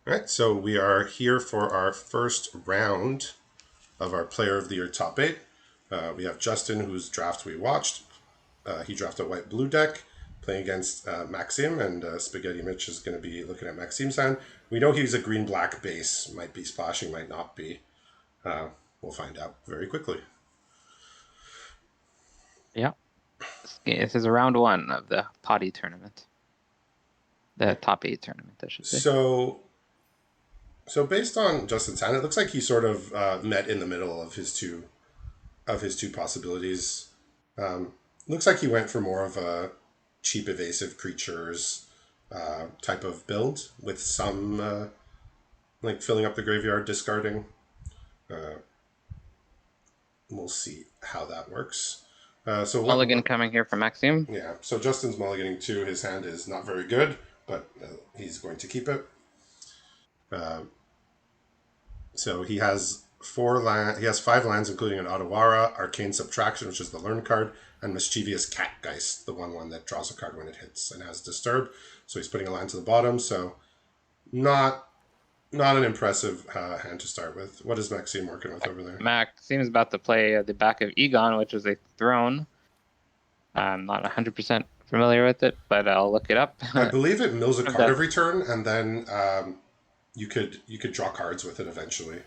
All right, so we are here for our first round of our Player of the Year top eight. We have Justin, whose draft we watched. He drafted a white blue deck, playing against Maxime, and Spaghetti Mitch is going to be looking at Maxime's hand. We know he's a green black base, might be splashing, might not be. We'll find out very quickly. Yeah. This is round one of the potty tournament. The top eight tournament, I should say. So based on Justin's hand, it looks like he sort of met in the middle of his two possibilities. Looks like he went for more of a cheap evasive creatures type of build with some like filling up the graveyard, discarding. Uh, we'll see how that works. So Mulligan coming here from Maxime. Yeah, so Justin's mulliganing too. His hand is not very good, but he's going to keep it. Uh, so he has He has 5 lands, including an Otawara, Arcane Subtraction, which is the learn card, and Mischievous Catgeist, the 1/1 that draws a card when it hits and has Disturb. So he's putting a land to the bottom. So not not an impressive hand to start with. What is Maxime working with over there? Maxime is about to play the back of Egon, which is a throne. I'm not 100% familiar with it, but I'll look it up. I believe it mills a card every turn, and then you could draw cards with it eventually.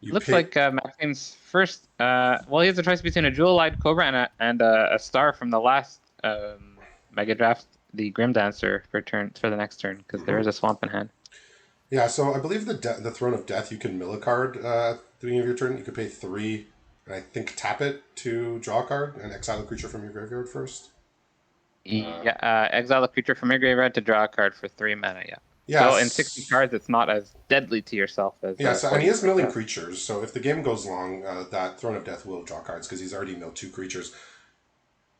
Looks like Maxime's first. Well, he has a choice between a Jewel-Eyed Cobra and a star from the last Mega Draft, the Grim Dancer, for the next turn, because there is a swamp in hand. Yeah, so I believe the Throne of Death, you can mill a card at the beginning of your turn. You could pay 3, and I think tap it to draw a card and exile a creature from your graveyard first. Exile a creature from your graveyard to draw a card for 3 mana. Yeah. So in 60 cards, it's not as deadly to yourself as. And he is milling creatures. So if the game goes long, that Throne of Death will draw cards because he's already milled 2 creatures.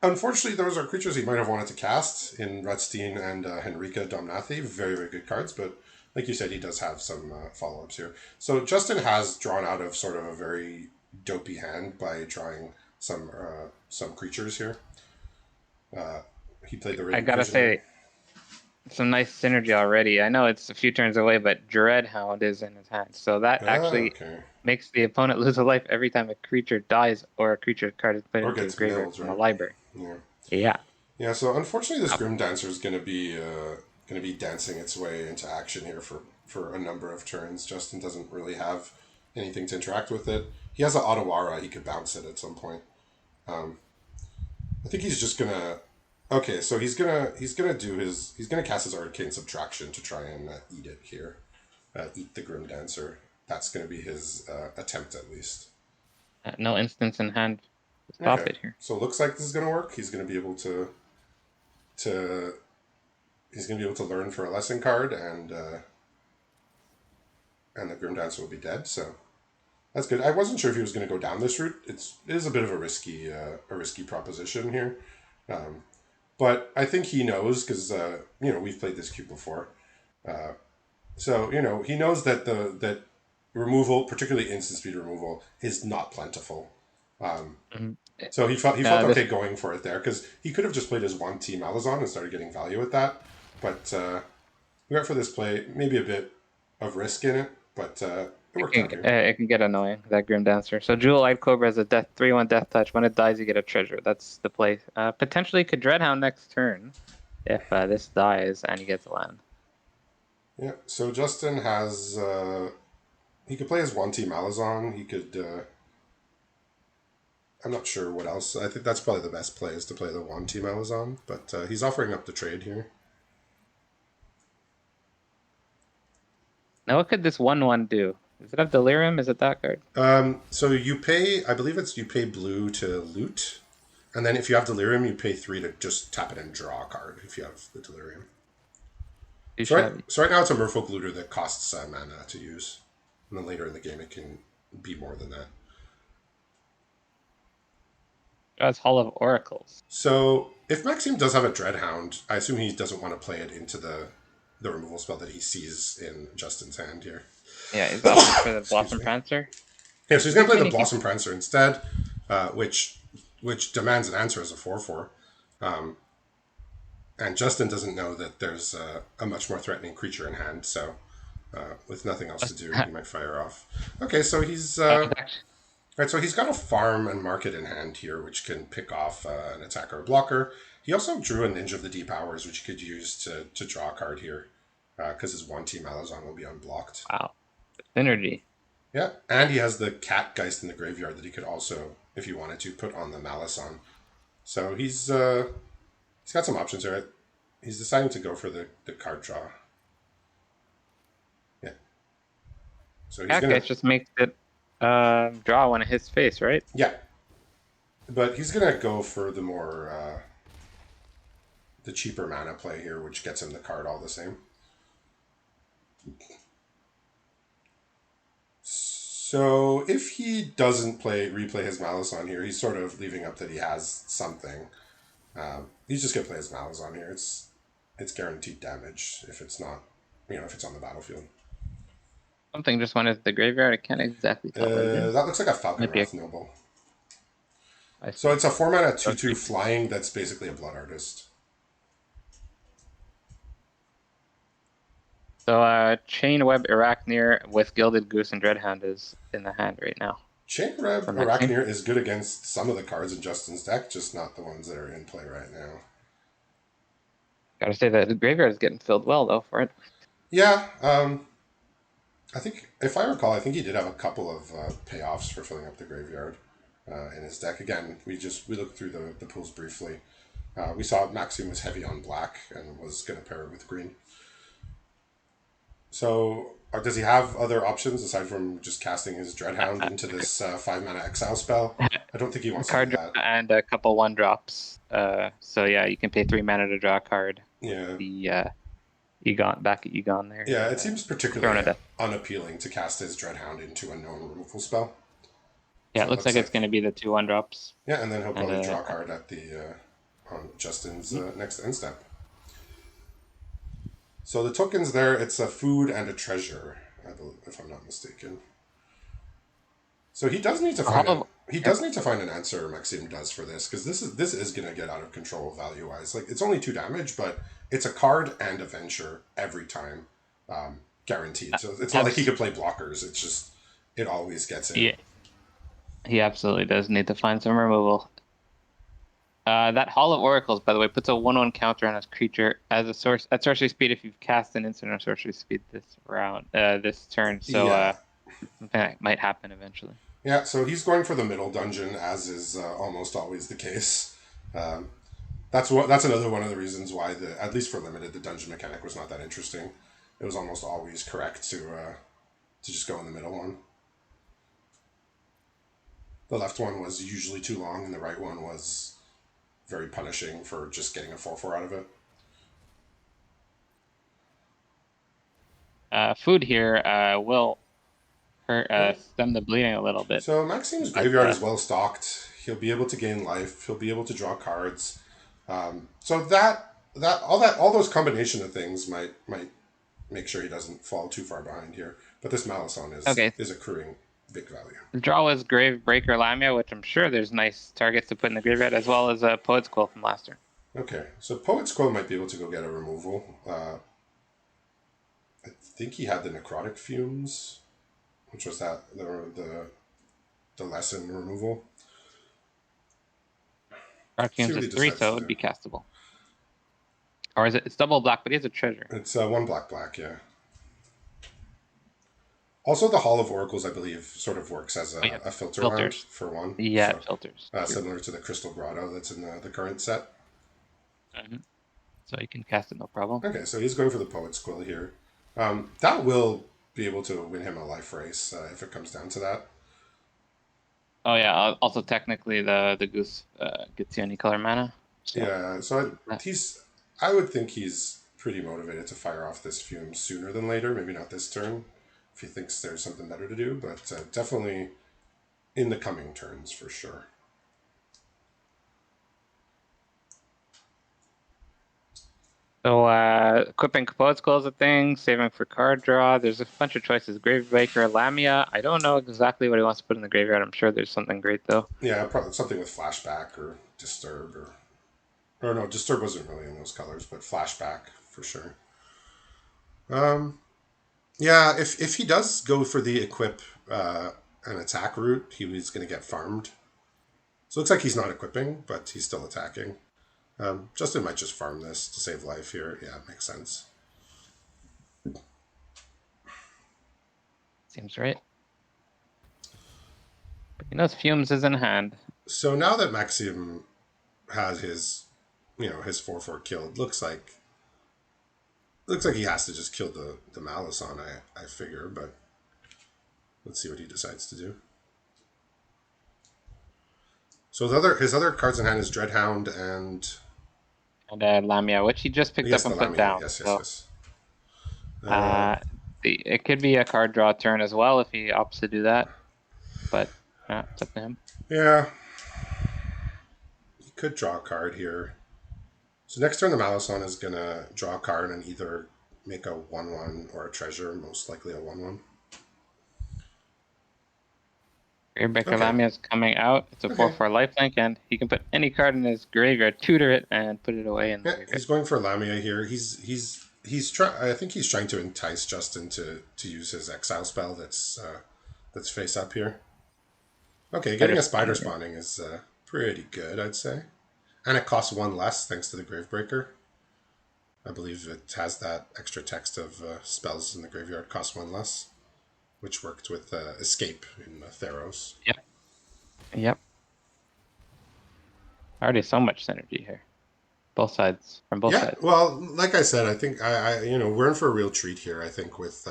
Unfortunately, those are creatures he might have wanted to cast in Rutstein and Henrika Domnathi. Very, very good cards, but like you said, he does have some follow-ups here. So Justin has drawn out of sort of a very dopey hand by drawing some creatures here. He played the. I gotta say, some nice synergy already. I know it's a few turns away, but Dreadhound is in his hand, so that actually makes the opponent lose a life every time a creature dies or a creature card is put into his graveyard from the library. Yeah. So unfortunately, this Grim Dancer is going to be dancing its way into action here for a number of turns. Justin doesn't really have anything to interact with it. He has an Otawara. He could bounce it at some point. I think he's just gonna. Okay, so he's gonna cast his Arcane Subtraction to try and eat it here, eat the Grim Dancer. That's gonna be his attempt at least. No instance in hand to stop it here. So it looks like this is gonna work. He's gonna be able to learn for a lesson card, and the Grim Dancer will be dead. So that's good. I wasn't sure if he was going to go down this route. It is a bit of a risky proposition here. But I think he knows because we've played this cube before, so he knows that that removal, particularly instant speed removal, is not plentiful. So he felt okay going for it there because he could have just played his 1T Malazan and started getting value with that, but we went for this play, maybe a bit of risk in it, but it worked out here. It can get annoying, that Grim Dancer. So Jewel-Eyed Cobra has a 3/1 death touch. When it dies, you get a treasure. That's the play. Potentially could Dreadhound next turn if this dies and he gets a land. Yeah, so Justin has... he could play his 1T Malazan. He could... I'm not sure what else. I think that's probably the best play is to play the 1T Malazan, but he's offering up the trade here. Now what could this 1/1 do? Does it have Delirium? Is it that card? So you pay, I believe you pay blue to loot, and then if you have Delirium, you pay 3 to just tap it and draw a card if you have the Delirium. So right now it's a Merfolk Looter that costs mana to use, and then later in the game it can be more than that. That's Hall of Oracles. So if Maxime does have a Dreadhound, I assume he doesn't want to play it into the removal spell that he sees in Justin's hand here. Yeah, he's opting for the Blossom Prancer. Yeah, so he's going to play the Blossom Prancer instead, which demands an answer as a 4/4. And Justin doesn't know that there's a much more threatening creature in hand, so With nothing else to do, he Uh, might fire off. Okay, so he's actually, right. So he's got a farm and market in hand here, which can pick off an attacker or blocker. He also drew a Ninja of the Deep Hours, which he could use to draw a card here, because his 1 Team Malazan will be unblocked. wow, synergy. Yeah, and he has the Cat Geist in the graveyard that he could also, if he wanted to, put on the Malazan. So he's got some options here. He's deciding to go for the card draw. Yeah. So he's Cat gonna Guys just makes it draw one of his face, right? yeah, but he's gonna go for the cheaper mana play here, which gets him the card all the same. So if he doesn't replay his Malazan here, he's sort of leaving up that he has something. He's just gonna play his Malazan here. It's guaranteed damage if it's not, if it's on the battlefield. Something just went into the graveyard. I can't exactly tell what it is. That looks like a Falcon Might be a, Wrath Noble. I So see. it's a 4 mana 2/2 Okay. flying that's basically a Blood Artist. So Chainweb Arachnir with Gilded Goose and Dreadhound is in the hand right now Chainweb for Maxime. Arachnir is good against some of the cards in Justin's deck, just not the ones that are in play right now. Gotta say that the graveyard is getting filled well though for it. Yeah, I think, if I recall, I think he did have a couple of payoffs for filling up the graveyard in his deck. Again, we looked through the pools briefly. We saw Maxime was heavy on black and was going to pair it with green. So, does he have other options aside from just casting his Dreadhound into this 5 mana exile spell? I don't think he wants to Card do draw that. and a couple 1-drops. So yeah, you can pay 3 mana to draw a card with Yeah. the Egon back at Egon there. Yeah, it seems Throwing particularly it up. unappealing to cast his Dreadhound into a known removal spell. Yeah, So it looks like it's going to be the 2 1-drops. yeah, and then he'll probably And draw a card at the on Justin's next end step. So the tokens there, it's a food and a treasure, I believe, if I'm not mistaken. So he does need to find an answer. Maxime does for this, because this is gonna get out of control value wise. Like, it's only 2 damage, but it's a card and a venture every time, guaranteed. So it's not like he could play blockers. It's just it always gets in. Yeah, he absolutely does need to find some removal. That Hall of Oracles, by the way, puts a 1/1 counter on his creature as a source at sorcery speed if you've cast an instant or sorcery speed this turn. So Yeah. something that might happen eventually. Yeah, so he's going for the middle dungeon, as is almost always the case. That's another one of the reasons why at least for limited, the dungeon mechanic was not that interesting. It was almost always correct to just go in the middle one. The left one was usually too long, and the right one was very punishing for just getting a 4/4 out of it. Food here will hurt, stem the bleeding a little bit. So Maxime's graveyard is well stocked. He'll be able to gain life. He'll be able to draw cards. So all those combination of things might make sure he doesn't fall too far behind here. But this Malazan is accruing big value. The draw was Gravebreaker Lamia, which I'm sure there's nice targets to put in the graveyard, as well as a Poet's Quill from last turn. Okay, so Poet's Quill might be able to go get a removal. I think he had the Necrotic Fumes, which was the lesson removal. Necrotic Fumes is 3, so it would be castable. Or is it? It's double black, but he has a treasure. It's 1 black, yeah. Also, the Hall of Oracles, I believe, sort of works as a filter round for 1. Yeah, so, filters. Similar to the Crystal Grotto that's in the current set. Mm-hmm. So you can cast it, no problem. Okay, so he's going for the Poet's Quill here. That will be able to win him a life race if it comes down to that. Oh yeah, also technically the Goose gets you any color mana. So. Yeah, so I would think he's pretty motivated to fire off this Fume sooner than later. Maybe not this turn, if he thinks there's something better to do, but definitely in the coming turns for sure. So equipping Poet's Quill is a thing, saving for card draw. There's a bunch of choices. Gravebreaker, Lamia. I don't know exactly what he wants to put in the graveyard. I'm sure there's something great though. Yeah, probably something with Flashback or Disturb or no, Disturb wasn't really in those colors, but Flashback for sure. Yeah, if he does go for the equip and attack route, he's going to get farmed. So it looks like he's not equipping, but he's still attacking. Justin might just farm this to save life here. Yeah, it makes sense. Seems right. But he knows Fumes is in hand. So now that Maxime has his 4/4 killed, looks like he has to just kill the Malison, I figure, but let's see what he decides to do. So his other cards in hand is Dreadhound And Lamia, which he just picked yes, up the and put Lamia. down. Yes, yes, So yes. uh, it could be a card draw turn as well if he opts to do that. But it's up to him. Yeah, he could draw a card here. So next turn, the Malison is gonna draw a card and either make a 1/1 or a treasure, most likely a 1/1. Gravebreaker Okay. Lamia is coming out. It's a Okay. 4/4 lifelink, and he can put any card in his graveyard, tutor it, and put it away in the Yeah, graveyard. he's going for Lamia here. He's trying. I think he's trying to entice Justin to use his exile spell that's face up here. Okay, getting a spider spawning is pretty good, I'd say, and it costs one less thanks to the Gravebreaker. I believe it has that extra text of spells in the graveyard cost one less, which worked with Escape in Theros. Yep. Yep. Already so much synergy here. Both sides, from both Yeah, sides. well, like I said, I think we're in for a real treat here. I think with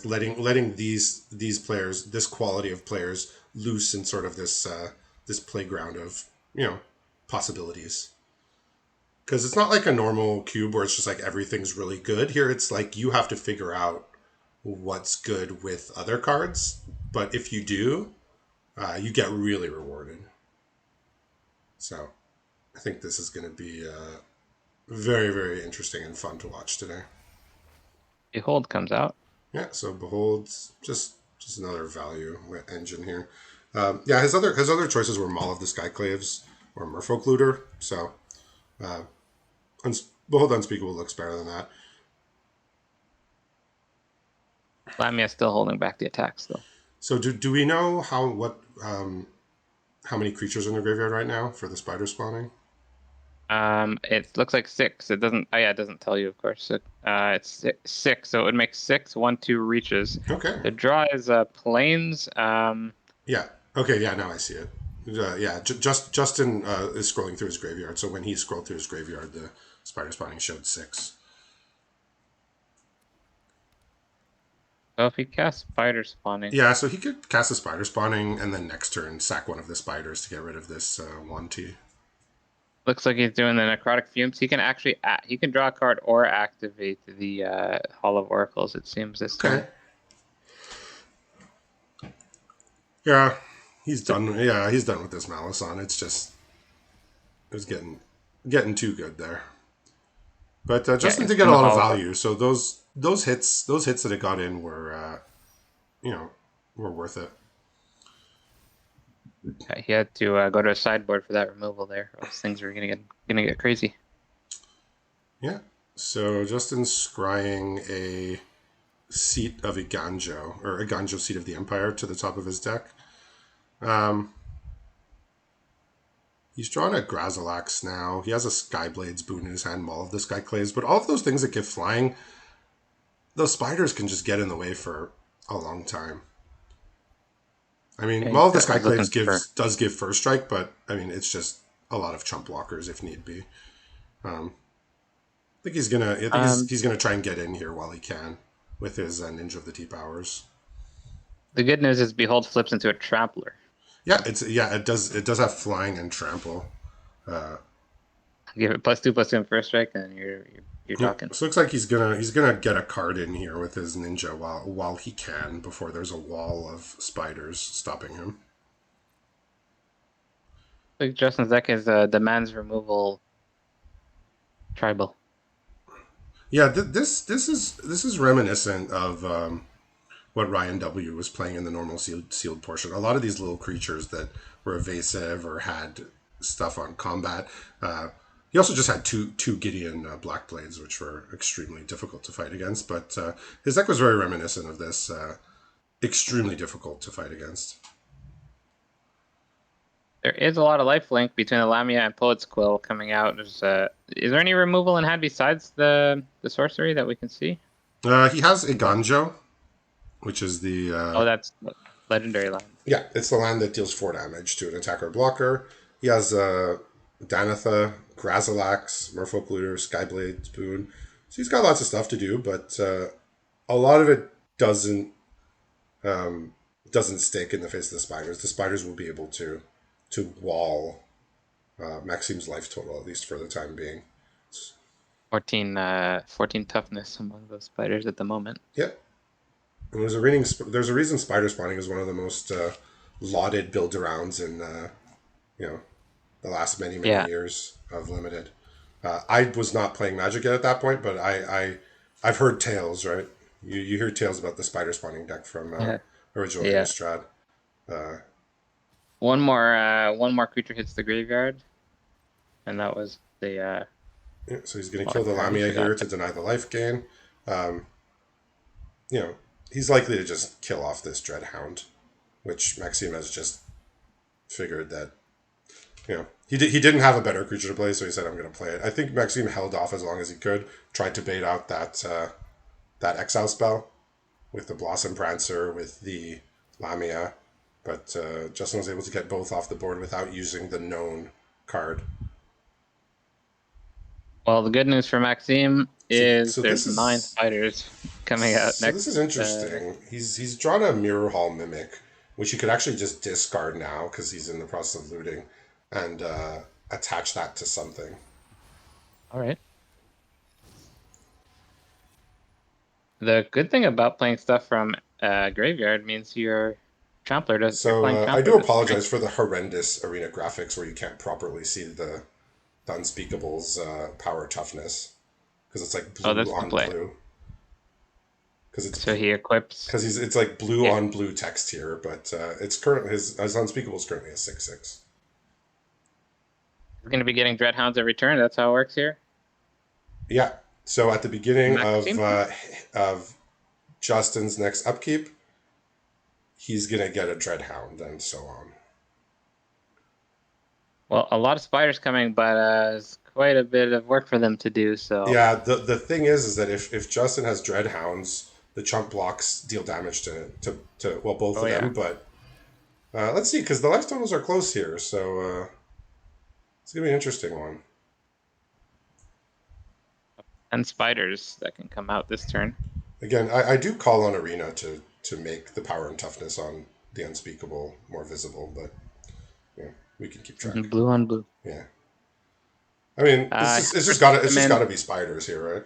letting these players, this quality of players, loose in sort of this playground of possibilities. Because it's not like a normal cube where it's just like everything's really good. Here, it's like you have to figure out what's good with other cards, but if you do, you get really rewarded. So I think this is going to be very, very interesting and fun to watch today. Behold comes out. Yeah, so Behold's just another value engine here. Yeah, his other choices were Maul of the Skyclaves or Merfolk Looter. So Behold Unspeakable looks better than that. Lamia still holding back the attacks, though. So do we know how many creatures are in the graveyard right now for the spider spawning? It looks like 6. It doesn't. Oh yeah, it doesn't tell you, of course. It's 6, so it would make 6, 1/2 reaches. Okay. The draw is plains. Yeah. Okay. Yeah. Now I see it. Yeah. Justin is scrolling through his graveyard. So when he scrolled through his graveyard, the spider spawning showed 6. So if he casts spider spawning, Yeah. So he could cast a spider spawning and then next turn sack one of the spiders to get rid of this 1/T. looks like he's doing the necrotic fumes. He can actually he can draw a card or activate the Hall of Oracles. It seems this Okay. turn. Yeah. He's done. Yeah. He's done with this Malison. It was getting too good there. But Justin did get a lot of value. So those hits that it got in were were worth it. He had to go to a sideboard for that removal there. Or else things were gonna get crazy. Yeah. So Justin's scrying a seat of Iganjo, or Iganjo Seat of the Empire, to the top of his deck. He's drawn a Grazalax now. He has a Skyblade's boon in his hand, Maul of the Skyclaves, but all of those things that give flying, those spiders can just get in the way for a long time. I mean, Maul of the Skyclaves does give first strike, but I mean it's just a lot of chump blockers if need be. I think he's gonna try and get in here while he can with his Ninja of the T powers. The good news is Behold flips into a Trampler. Yeah, it does have flying and trample. Give it +2/+2 in first strike, and you're talking. So it looks like he's gonna get a card in here with his ninja while he can before there's a wall of spiders stopping him. Like Justin's deck is demands removal tribal. Yeah, this is reminiscent of what Ryan W was playing in the normal sealed portion. A lot of these little creatures that were evasive or had stuff on combat. He also just had two Gideon Black Blades, which were extremely difficult to fight against. But his deck was very reminiscent of this. Extremely difficult to fight against. There is a lot of lifelink between the Lamia and Poet's Quill coming out. Is there any removal in hand besides the sorcery that we can see? He has Iganjo, which is the Oh, that's legendary land. yeah, it's the land that deals 4 damage to an attacker blocker. He has Danitha, Grazilax, Merfolk Looter, Skyblade, Spoon. So he's got lots of stuff to do, but a lot of it doesn't stick in the face of the spiders. The spiders will be able to wall Maxime's life total, at least for the time being. 14 toughness among those spiders at the moment. Yep. And there's a reason spider spawning is one of the most lauded build arounds in the last many years of limited. I was not playing Magic yet at that point, but I've heard tales, right? You hear tales about the spider spawning deck from original Innistrad. One more creature hits the graveyard, and that was the. So he's going to kill the Lamia here to deny the life gain. He's likely to just kill off this Dreadhound, which Maxime has just figured that, he didn't have a better creature to play, so he said, I'm going to play it. I think Maxime held off as long as he could, tried to bait out that exile spell with the Blossom Prancer, with the Lamia, but Justin was able to get both off the board without using the known card. Well, the good news for Maxime is there's 9 spiders coming out next. So this is interesting. He's drawn a Mirror Hall Mimic, which he could actually just discard now because he's in the process of looting, and attach that to something. All right. The good thing about playing stuff from graveyard means your Trampler does. So I do apologize for the horrendous arena graphics where you can't properly see the Unspeakable's power toughness, because it's like blue on blue. So he equips because it's like blue on blue text here, but it's current his Unspeakable is currently a 6/6. He's going to be getting Dreadhounds every turn. That's how it works here. Yeah. So at the beginning of Justin's next upkeep, he's going to get a Dreadhound and so on. Well, a lot of spiders coming, but it's quite a bit of work for them to do. So yeah, the thing is that if Justin has Dreadhounds, the chump blocks deal damage to both of them. But let's see, because the life totals are close here, so it's gonna be an interesting one. And spiders that can come out this turn. Again, I do call on Arena to make the power and toughness on the Unspeakable more visible, but yeah. We can keep track. Blue on blue. Yeah. I mean, it's just got to be spiders here, right?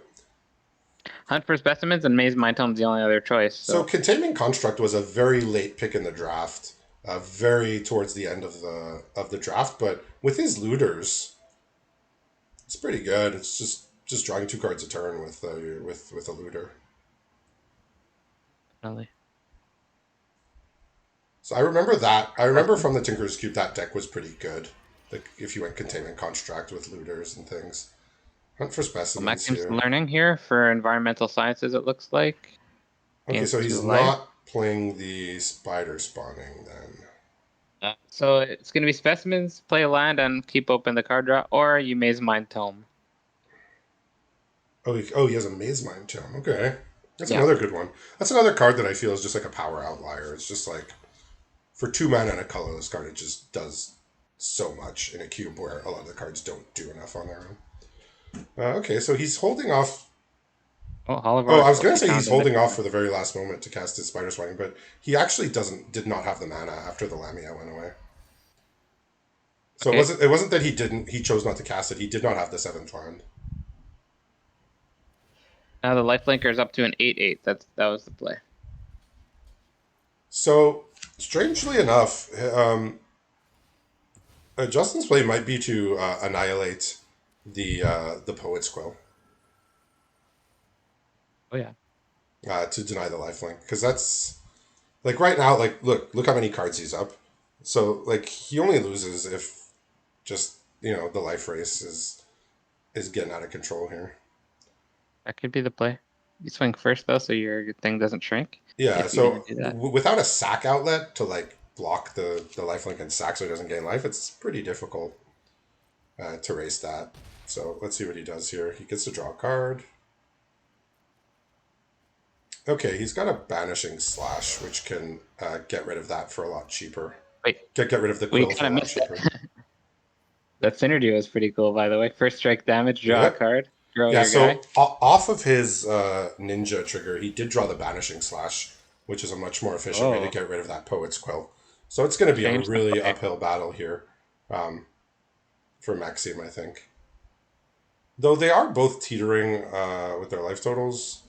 Hunt for specimens, and Maze Mind Tome's the only other choice. So Containment Construct was a very late pick in the draft, very towards the end of the draft. But with his looters, it's pretty good. It's just drawing 2 cards a turn with a looter. Really. So I remember from the Tinker's Cube that deck was pretty good. Like if you went Containment Construct with looters and things. Hunt for specimens. Maxime's learning here for environmental sciences, it looks like. Okay, so he's not playing the spider spawning then. So it's going to be specimens, play a land, and keep open the card draw, or you Maze Mind Tome. Oh, he has a Maze Mind Tome. Okay. That's another good one. That's another card that I feel is just like a power outlier. It's just like, for 2 mana and a colorless card, it just does so much in a cube where a lot of the cards don't do enough on their own. Okay, so he's holding off. I was going to say he's holding off for the very last moment to cast his Spider Swing, but he actually did not have the mana after the Lamia went away. So it wasn't that he chose not to cast it. He did not have the 7th land. Now the lifelinker is up to an 8/8. That was the play. So strangely enough, Justin's play might be to annihilate the Poet's Quill. Oh yeah. To deny the lifelink, because that's like right now. Like look how many cards he's up. So like he only loses if just the life race is getting out of control here. That could be the play. You swing first though, so your thing doesn't shrink. Yeah, If you're gonna so do that. without a sack outlet to like block the lifelink and sack so he doesn't gain life, it's pretty difficult to race that. So let's see what he does here. He gets to draw a card. Okay, he's got a Banishing Slash, which can get rid of that for a lot cheaper. Wait, Get rid of the we quill for kind a of lot missed cheaper. that. That synergy was pretty cool, by the way. First strike damage, draw a Yep. card, throw Yeah, your so guy. off of his ninja trigger, he did draw the Banishing Slash, which is a much more efficient way to Oh, get rid of that Poet's Quill. So it's going to be a change the really play. uphill battle here for Maxime, I think. Though they are both teetering with their life totals,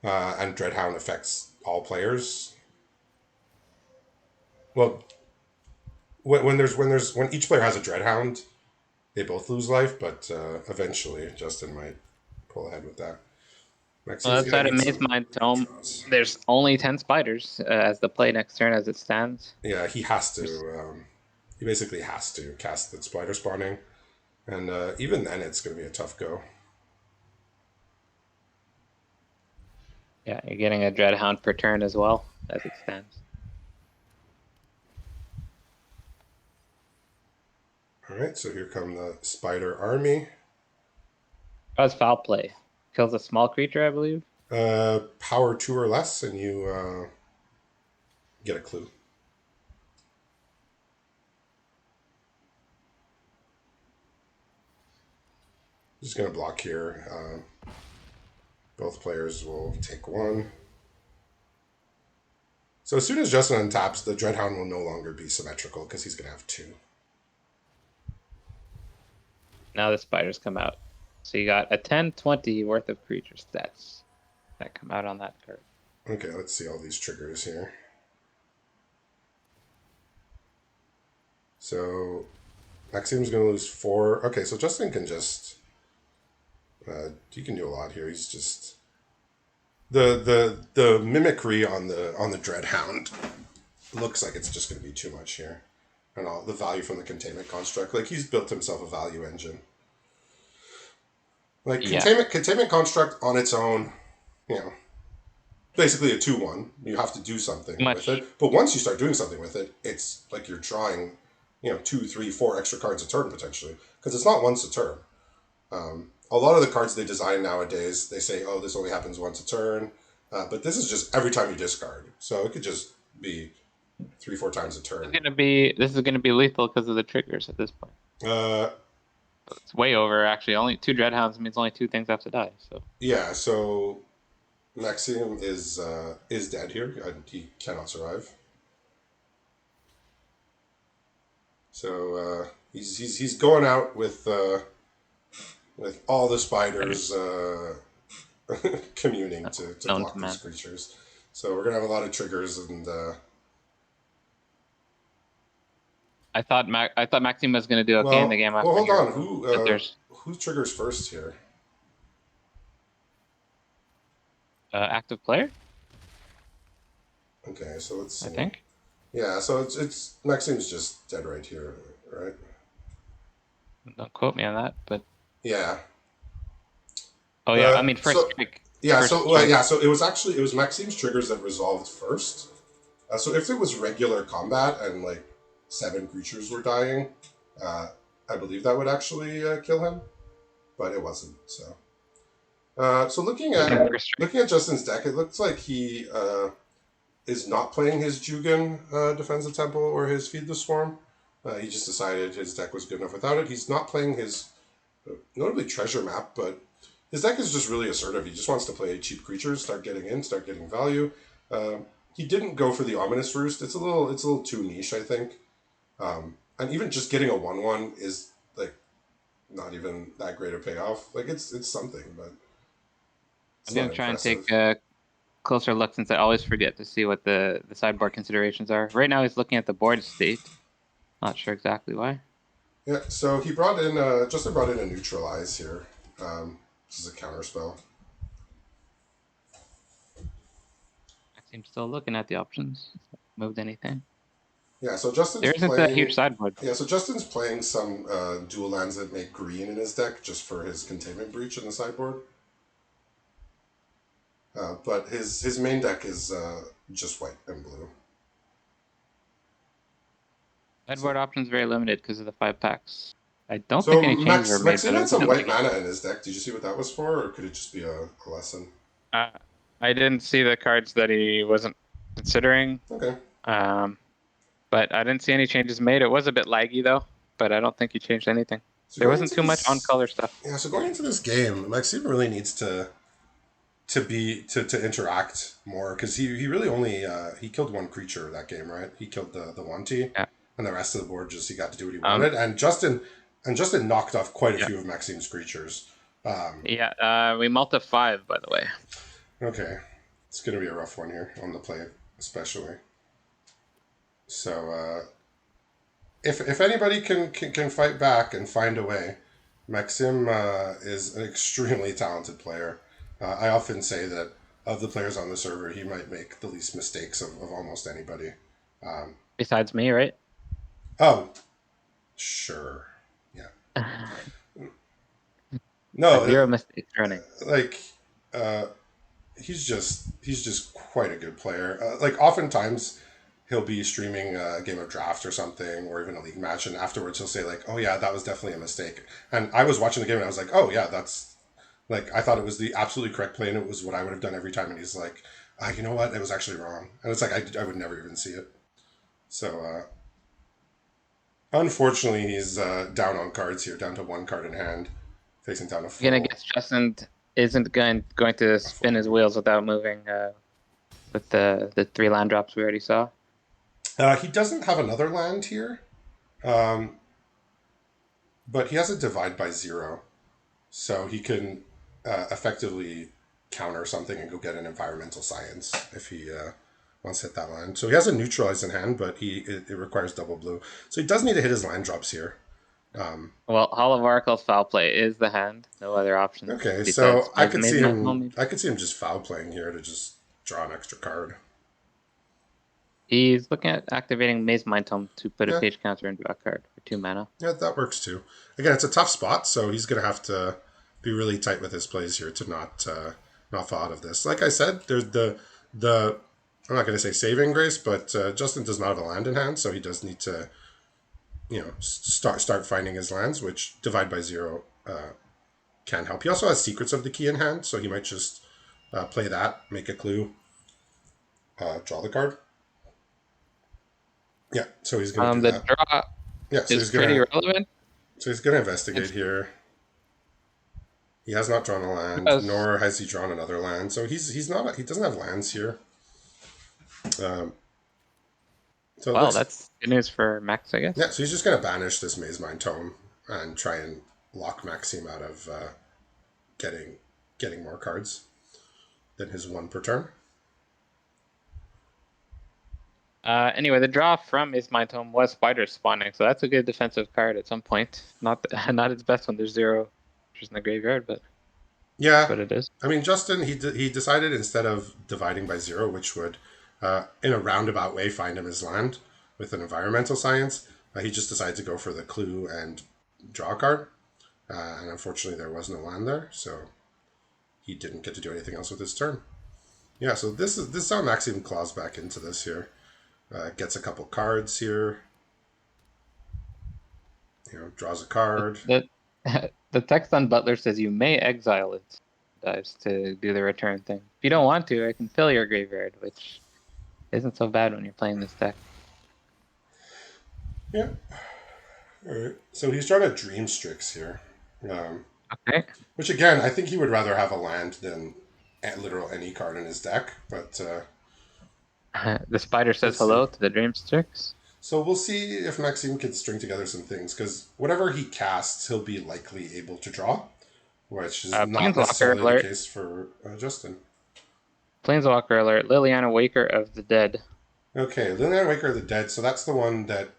and Dreadhound affects all players. Well, when each player has a Dreadhound, they both lose life, but eventually Justin might pull ahead with that. Well, Maxine's gonna outside of need Maze some Mind great Tome, draws. there's only 10 spiders as the play next turn as it stands. Yeah, he has There's, to. He basically has to cast the spider spawning, and even then, it's going to be a tough go. yeah, you're getting a Dreadhound per turn as well as it stands. All right, so here come the spider army. That was foul play. Kills a small creature, I believe. Power 2 or less, and you get a clue. Just going to block here. Both players will take one. So as soon as Justin untaps, the Dreadhound will no longer be symmetrical because he's going to have two. Now the spiders come out. So you got a 10-20 worth of creature stats that come out on that card. Okay, let's see all these triggers here. So Maxime's going to lose 4. Okay, so Justin can just... he can do a lot here. He's just... The mimicry on the Dreadhound looks like it's just going to be too much here. And all the value from the containment construct. Like, he's built himself a value engine. Like, Yeah. containment construct on its own, you know, basically a 2-1. You have to do something with it. But once you start doing something with it, it's like you're drawing, 2, 3, 4 extra cards a turn, potentially. Because it's not once a turn. A lot of the cards they design nowadays, they say, oh, this only happens once a turn. But this is just every time you discard. So it could just be 3, 4 times a turn. This is gonna be lethal because of the triggers at this point. It's way over actually. Only 2 Dreadhounds means only 2 things have to die. So yeah, so Maxime is dead here. He cannot survive. So he's going out with all the spiders communing to block these creatures. So we're gonna have a lot of triggers and. I thought Maxime was gonna do okay in the game. Well, hold on. Who triggers first here? Active player. Okay, so let's see. I think. Yeah, so it's Maxime's just dead right here, right? Don't quote me on that, but yeah. Oh yeah, I mean first strike. Yeah, so it was Maxime's triggers that resolved first. So if it was regular combat and like 7 creatures were dying, I believe that would actually kill him, but it wasn't. So looking at Justin's deck, it looks like he is not playing his Jugan Defensive Temple or his Feed the Swarm. He just decided his deck was good enough without it. He's not playing his notably Treasure Map, but his deck is just really assertive. He just wants to play cheap creatures, start getting value. He didn't go for the Ominous Roost. It's a little too niche, I think. And even just getting a 1/1 is like not even that great a payoff. Like it's something, but I'm gonna try and take a closer look since I always forget to see what the sideboard considerations are. Right now he's looking at the board state. Not sure exactly why. Yeah, so he Justin brought in a Neutralize here. This is a counter spell. I'm still looking at the options. Moved anything? Yeah, so Justin's There isn't a huge playing. sideboard. Yeah, so Justin's playing some dual lands that make green in his deck just for his containment breach in the sideboard. But his main deck is just white and blue. Sideboard So options very limited because of the 5 packs. I don't think so any changes were made, Maxime but had I'm some gonna white look at. mana in his deck. Did you see what that was for, or could it just be a lesson? Uh, I didn't see the cards that he wasn't considering, Okay. um, but I didn't see any changes made. It was a bit laggy though, but I don't think he changed anything. So There going wasn't into too much on this, color stuff. yeah. So going into this game, Maxime really needs to interact more because he really only he killed one creature that game, right? He killed the one T, Yeah. and the rest of the board just he got to do what he Um. wanted. And Justin knocked off quite a Yeah. few of Maxime's creatures. Yeah. We multi 5, by the way. Okay, it's gonna be a rough one here on the play, especially. So if anybody can fight back and find a way, Maxim is an extremely talented player. I often say that of the players on the server, he might make the least mistakes of almost anybody. Um, Besides me, right? oh, sure, yeah, no, Zero mistakes running. like uh, he's just quite a good player. Like oftentimes he'll be streaming a game of draft or something, or even a league match, and afterwards he'll say like, "Oh yeah, that was definitely a mistake." And I was watching the game and I was like, "Oh yeah, that's like I thought it was the absolutely correct play and it was what I would have done every time." And he's like, "You know what? It was actually wrong." And it's like I would never even see it. So unfortunately, he's down on cards here, down to one card in hand, facing down Gonna guess Justin isn't going to a spin his full. wheels without moving with the 3 land drops we already saw. He doesn't have another land here, um, but he has a divide by zero, so he can effectively counter something and go get an environmental science if he wants to hit that land. So he has a neutralize in hand, but it requires double blue, so he does need to hit his land drops here. Well, Hall of Oracle's foul play is the hand. No other options Okay, besides so Maze Man Home. I could see him just foul playing here to just draw an extra card. He's looking at activating Maze Mind Tome to put a Yeah, page counter into a card for 2 mana. yeah, that works too. Again, it's a tough spot, so he's gonna have to be really tight with his plays here to not fall out of this. Like I said, there's the I'm not gonna say saving grace, but Justin does not have a land in hand, so he does need to start finding his lands, which divide by zero can help. He also has secrets of the key in hand, so he might just play that, make a clue, draw the card. Yeah, so he's gonna do The that. draw Yeah, is pretty relevant so he's gonna investigate it's here. He has not drawn a land, because, nor has he drawn another land. So he's not he doesn't have lands here. Um, so it well, looks that's good news for Max, I yeah. guess. So he's just gonna banish this Maze Mind Tome and try and lock Maxime out of getting getting more cards than his one per turn. Anyway, the draw from Maze Mind Tome was Spider spawning, so that's a good defensive card at some point. Not not its best when there's 0 creatures in the graveyard, but that's Yeah, what it is. I mean Justin he decided instead of dividing by zero, which would in a roundabout way find him his land with an environmental science, he just decided to go for the clue and draw a card. And unfortunately, there was no land there, so he didn't get to do anything else with his turn. Yeah, so this is how Maxime claws back into this here. Gets a couple cards here. Draws a card. The the text on Butler says you may exile it dives to do the return thing. If you don't want to, I can fill your graveyard, which isn't so bad when you're playing this deck. Yeah. All right. So he's trying to Dream Strix here, Okay. which again I think he would rather have a land than literal any card in his deck. But The spider we'll says see. hello to the Dreamsticks. So we'll see if Maxime can string together some things because whatever he casts, he'll be likely able to draw, which is not Planeswalker necessarily the alert. case for Justin. Planeswalker alert. Liliana Waker of the Dead. Okay, Liliana Waker of the Dead. So that's the one that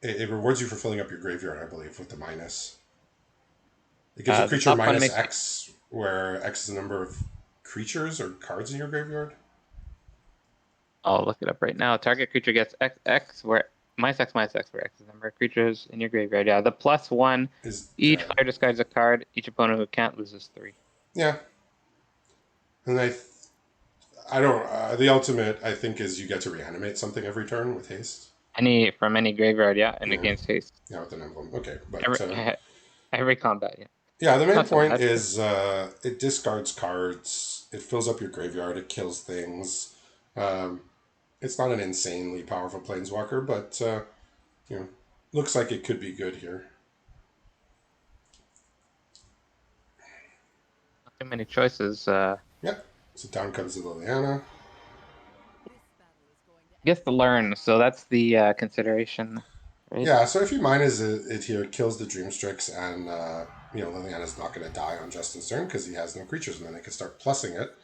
it rewards you for filling up your graveyard, I believe, with the minus. It gives a The creature top one minus makes X, where X is the number of creatures or cards in your graveyard. I'll look it up right now. Target creature gets X where minus X where X is the number of creatures in your graveyard. Yeah, the +1. Is Each player discards a card. Each opponent who can't loses 3. yeah, and I don't. The ultimate I think is you get to reanimate something every turn with haste. Any from any graveyard, yeah, and Yeah, against haste. yeah, with an emblem. Okay, but Every every combat, yeah. yeah, the main Not so point bad. is it discards cards. It fills up your graveyard. It kills things. Um, it's not an insanely powerful planeswalker, but you know, looks like it could be good here. Not too many choices. Yep. So down comes the Liliana. Gets to learn, so that's the consideration, right? Yeah. So if you minus it here, it kills the Dreamstrix, and Liliana's not going to die on Justin's turn because he has no creatures, and then they can start plussing it.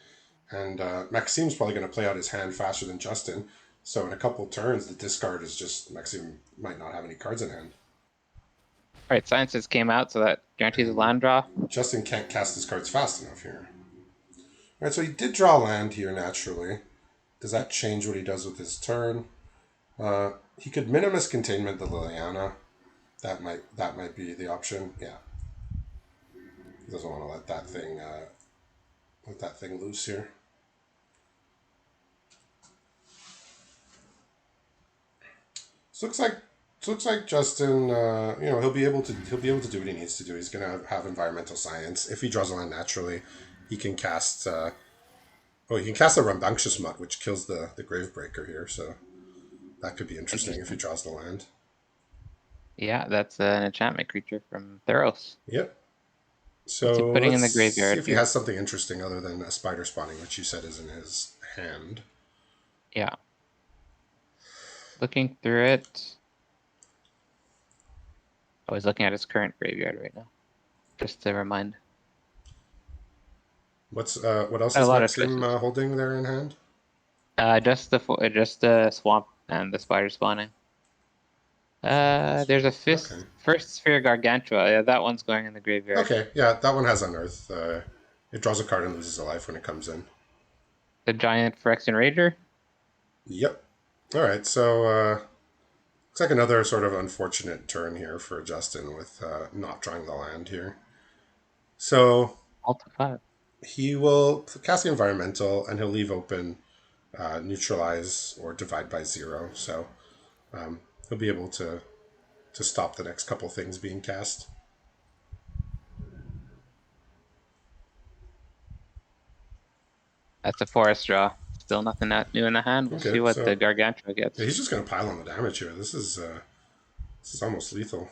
And Maxime's probably going to play out his hand faster than Justin. So in a couple turns, the discard is just Maxime might not have any cards in hand. All right, Sciences came out, so that guarantees a And land draw. Justin can't cast his cards fast enough here. All right, so he did draw land here naturally. Does that change what he does with his turn? He could minimus containment the Liliana. That might be the option. Yeah, he doesn't want to let that thing loose here. So looks like Justin. He'll be able to do what he needs to do. He's gonna have environmental science. If he draws a land naturally, he can cast. He can cast a Rambunctious Mutt, which kills the Gravebreaker here. So that could be interesting if he draws the land. Yeah, that's an enchantment creature from Theros. Yep. What's he So putting in let's the see graveyard if he here? has something interesting other than a spider spawning, which you said is in his hand. Yeah. Looking through it. I was looking at his current graveyard right now, just to remind. What else A is lot of Maxime choices. holding there in hand? Just the swamp and the spider spawning. There's a Okay. first sphere Gargantua. Yeah, that one's going in the graveyard. Okay. Yeah, that one has Unearth. It draws a card and loses a life when it comes in. The giant Phyrexian Rager. Yep. All right. So looks like another sort of unfortunate turn here for Justin with not drawing the land here. So All to 5. he will cast the environmental and he'll leave open neutralize or divide by 0. So he'll be able to stop the next couple things being cast. That's a forest draw. Still nothing that new in the hand. We'll see Okay, what the so Gargantua yeah, gets. he's just going to pile on the damage here. This is almost lethal.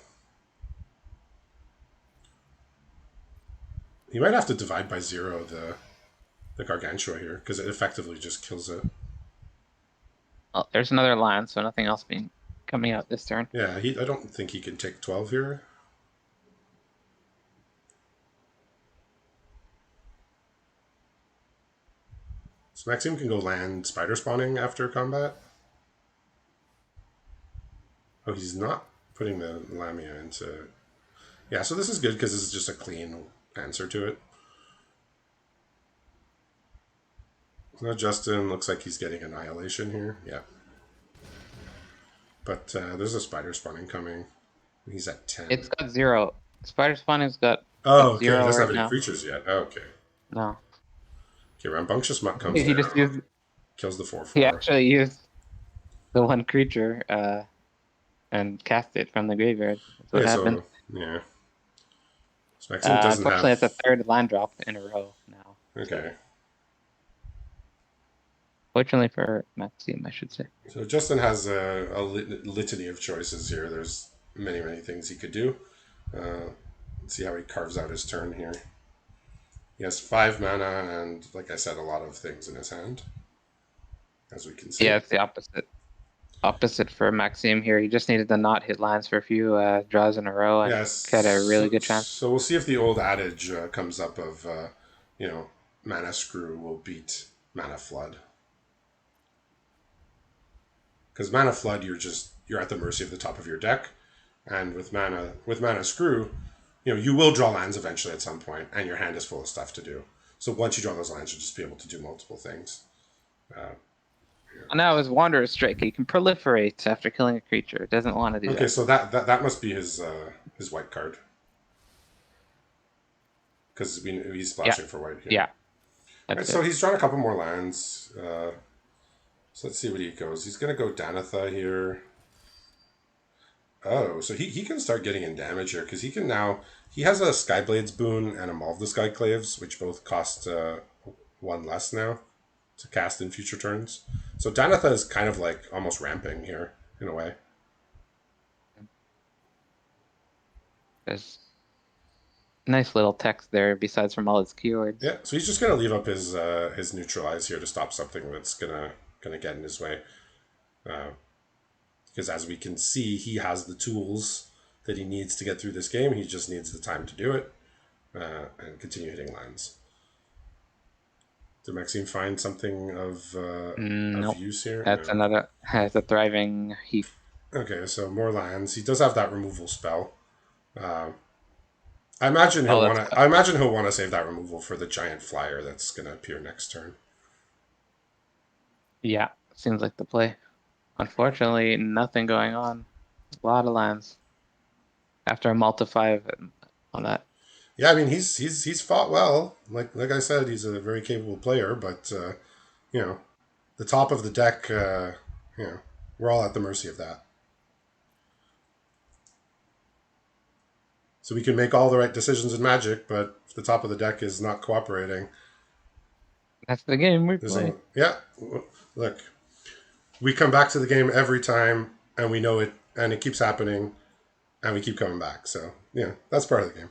He might have to divide by 0 the Gargantua here because it effectively just kills it. Oh, there's another land, so nothing else being coming out this turn. Yeah, I don't think he can take 12 here. So Maxime can go land spider spawning after combat. Oh, he's not putting the Lamia into... Yeah, so this is good because this is just a clean answer to it. Now Justin looks like he's getting Annihilation here. Yeah. But there's a spider spawning coming. He's at 10. It's got 0. Spider spawning's got Oh, okay. It 0 doesn't right have any now. creatures yet. Oh, okay. No. Okay, Rambunctious Mutt comes He there. just used. Kills the He 4/4. actually used the one creature and cast it from the graveyard. That's what Okay, happened. so, yeah. So Maxime doesn't Unfortunately, have... it's a third land drop in a row now. Okay. Fortunately for Maxime, I should say. So Justin has a litany of choices here. There's many, many things he could do. Let's see how he carves out his turn here. He has 5 mana and, like I said, a lot of things in his hand, as we can see. Yeah, it's the opposite. Opposite for Maxime here. He just needed to not hit lands for a few draws in a row and Yes. had a really good chance. So we'll see if the old adage comes up of, mana screw will beat mana flood. Because mana flood, you're at the mercy of the top of your deck, and with mana screw, you will draw lands eventually at some point, and your hand is full of stuff to do. So once you draw those lands, you'll just be able to do multiple things. Now his Wanderer Strike. He can proliferate after killing a creature. It doesn't want to do Okay, that. so that must be his white card because he's Yeah, splashing for white here. yeah, All right, that's so it. he's drawn a couple more lands. So let's see what he goes. He's gonna go Danatha here. Oh, so he can start getting in damage here because he has a Skyblade's boon and a Maul of the Skyclaves, which both cost one less now to cast in future turns. So Danatha is kind of like almost ramping here in a way. There's nice little text there besides from all his keywords. Yeah, so he's just gonna leave up his neutralize here to stop something that's gonna get in his way. Because as we can see, he has the tools that he needs to get through this game. He just needs the time to do it and continue hitting lands. Did Maxime find something of Nope. use here? That's No. another. That's a thriving heap. Okay, so more lands. He does have that removal spell. Uh, I imagine Oh, he'll want that's to. I imagine he'll want to save that removal for the giant flyer that's going to appear next turn. yeah. Seems like the play. Unfortunately, nothing going on. A lot of lands after a multi-5 on that. Yeah, I mean he's fought well. Like I said, he's a very capable player, but you know the top of the deck. You know we're all at the mercy of that. So we can make all the right decisions in Magic, but if the top of the deck is not cooperating, That's the game we there's play. yeah. Look, we come back to the game every time, and we know it, and it keeps happening, and we keep coming back. So yeah, that's part of the game.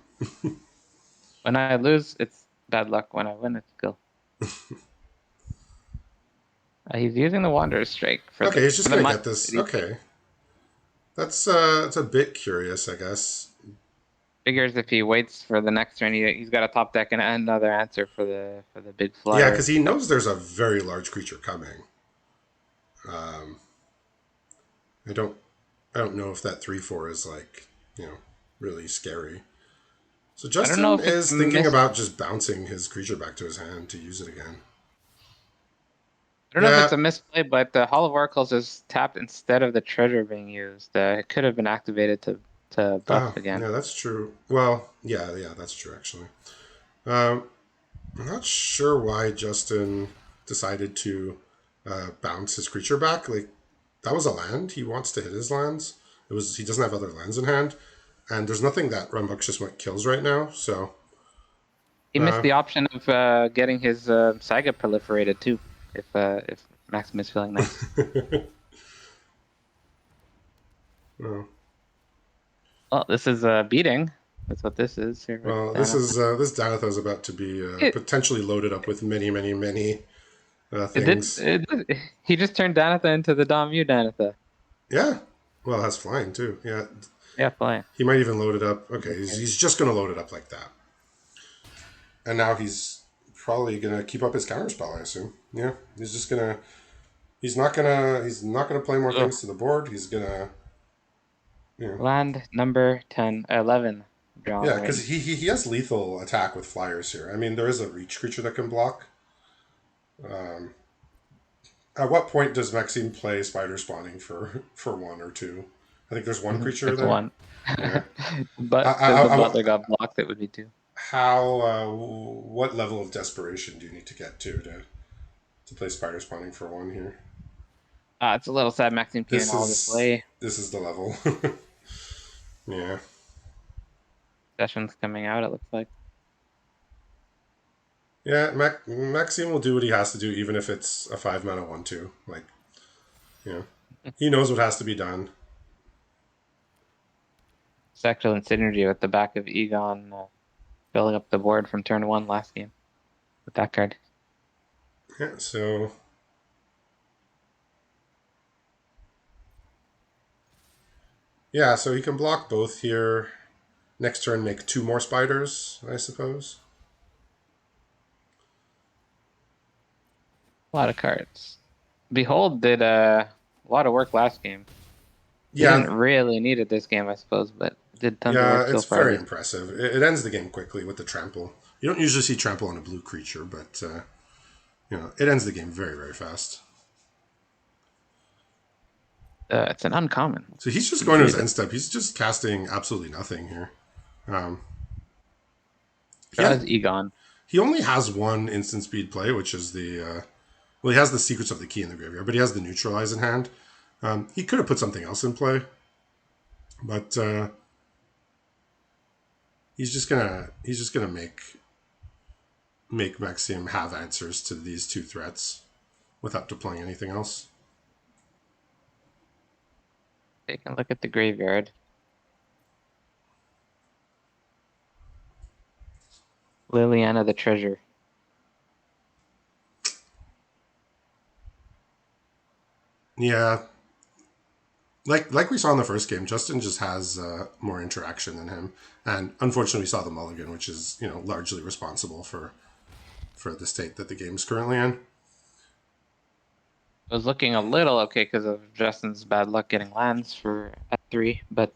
When I lose, it's bad luck. When I win, it's skill. He's using the Wanderer Strike Okay, he's just for the gonna money. get this. Okay, that's a bit curious, I guess. Figures if he waits for the next turn, he's got a top deck and another answer for the big Yeah, flyer. because he knows there's a very large creature coming. Um, I don't I don't know if that 3/4 is like really scary. So I don't know Justin if it's is thinking miss. about just bouncing his creature back to his hand to use it again. I don't know if it's Yeah. a misplay, but the Hall of Oracles is tapped instead of the treasure being used. It could have been activated to buff Oh, again. yeah, that's true. Well, yeah, that's true actually. Um, I'm not sure why Justin decided to bounce his creature back. Like that was a land. He wants to hit his lands. He doesn't have other lands in hand, and there's nothing that Rambunctious Wit kills right now. So He missed uh, the option of getting his Saga proliferated too. If Maxime is feeling nice. well, Well, this is beating. That's what this is here with well, Dana. this Danatha is about to be potentially loaded up with many It did. things. He just turned Danatha into the Dom U Danatha. Yeah. Well, that's flying too. Yeah. Yeah, fine. He might even load it up. Okay, Okay. he's just going to load it up like that. And now he's probably going to keep up his counterspell, I assume. Yeah. He's just going to he's not going to play more Ugh. things to the board. He's going to Land number 10, 11 drawn yeah, already. cuz he has lethal attack with flyers here. I mean, there is a reach creature that can block. Um, at what point does Maxime play spider spawning for one or two? I think there's one creature It's there. one. Yeah. But if the I, butler got blocked, it would be two. how what level of desperation do you need to get to play spider spawning for one here? It's a little sad Maxime Keenan This all this is way. this is the level. Yeah. Sessions coming out, it looks like. Yeah, Maxime will do what he has to do, even if it's a 5 mana 1/2. Like, he knows what has to be done. It's actually in synergy with the back of Egon filling up the board from turn one last game with that card. Yeah, so so he can block both here. Next turn, make two more spiders, I suppose. A lot of cards. Behold did a lot of work last game. He Yeah, didn't really need it this game, I suppose, but did tons of yeah, work so it's far at very least. impressive. It ends the game quickly with the trample. You don't usually see trample on a blue creature, but it ends the game very fast. It's an uncommon. So he's just going to his end step. He's just casting absolutely nothing here. Yeah, Draws Egon. he only has one instant speed play, which is the well, he has the Secrets of the Key in the graveyard, but he has the Neutralize in hand. He could have put something else in play, but he's just gonna make Maxime have answers to these two threats without deploying anything else. Take a look at the graveyard. Liliana the Treasure. Yeah, like we saw in the first game, Justin just has more interaction than him, and unfortunately, we saw the mulligan, which is largely responsible for the state that the game's currently in. It was looking a little okay because of Justin's bad luck getting lands for at 3, but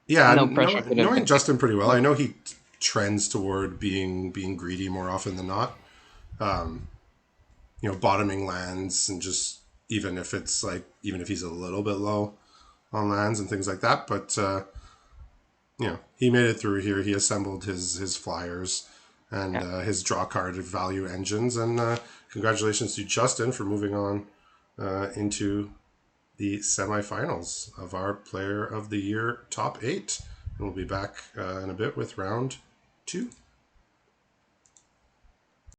Yeah, no pressure could have knowing been Justin pretty well, I know he trends toward being greedy more often than not. Bottoming lands and just even if he's a little bit low on lands and things like that. But he made it through here. He assembled his flyers and his draw card value engines. And congratulations to Justin for moving on into the semifinals of our Player of the Year top 8. And we'll be back in a bit with round 2.